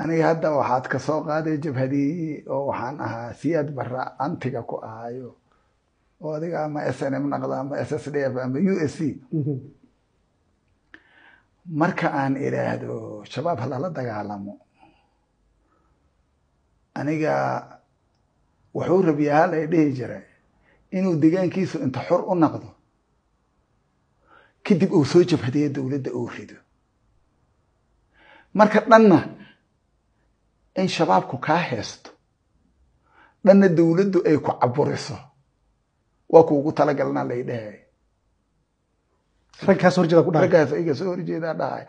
aniga hadda waxaad ka soo qaaday jabhadii oo waxaan ahaa siyaad barra antiga ku ahayo oo adiga ama SNM naqda ama SSDF ama USC marka aan iraahdo shabaab hala dagaalamo aniga wuxuu rabiyaa la dhihi jiray inuu deegaankiisu inta xor u noqdo kadib uu soo jabhadiyay dawladda uu rido marka dhanna in shabaabku ka heesto dhanna dawladdu ay ku caburiso waa ku ugu talagalna la yidhahay raggaas horjeeda ku dhahay raggaas iga soo horjeeda dhahay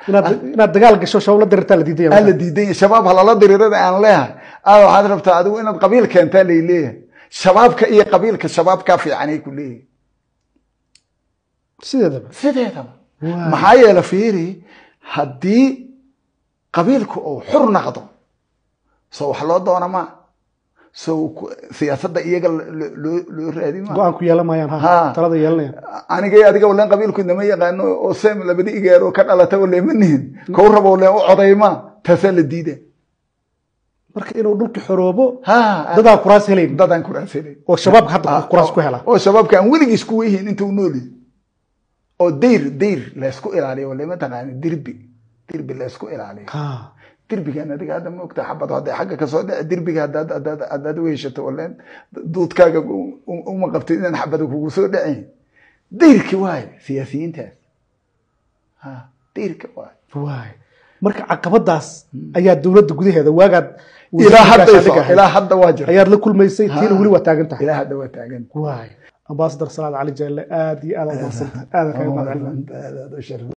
inaad dagaal gasho shabaab la dirirtaa la diiday la diiday shabaab halala dirirada aan leeyahay waxaad rabtaa adigu inaad qabiil keentaa la leeyahay shabaabka iyo qabiilka shabaabka fiicanay ku leeyahay sideedaba maxaa yeelay fiiri haddii qabiilku uu xur noqdo soo wax loo doona ma soo siyaasadda iyaga loo raadin ma go'aan ku yeelamayaan talada yeelanayaan aniga adiga walaan qabiilku inama yaqaano oo seem labadi igaaro ka dhalata wala manihin kow rabo wala u codayma taasa la diiday marka inuu dhulka xoroobo dadaan kuraas helayn oo shabaab hadda kuraas ku hela oo shabaabka aan weligiis ku weeyin intuu nooli oo deyr la isku ilaaliyo wala ma taqaan dirbi la isku ilaaliyo dirbigan adiga hadda ma ogtaa xabad hadda xagga ka soo dhac dirbiga hadda weeshato wala duudkaaga uma qabtay inaan xabad kugu soo dhacin deyrki waay siyaasiyiintaas deyrki waay marka caqabadaas ayaa dawladda gudaheeda waagaad ilaa hadda waa jira ayaad la kulmaysay tiina weli waa taagan tahay ilaa hadda waa taagan waay ambassador Salaad Cali Jeelle aad iyo aad u mahadsantahay aad ka mahadcelin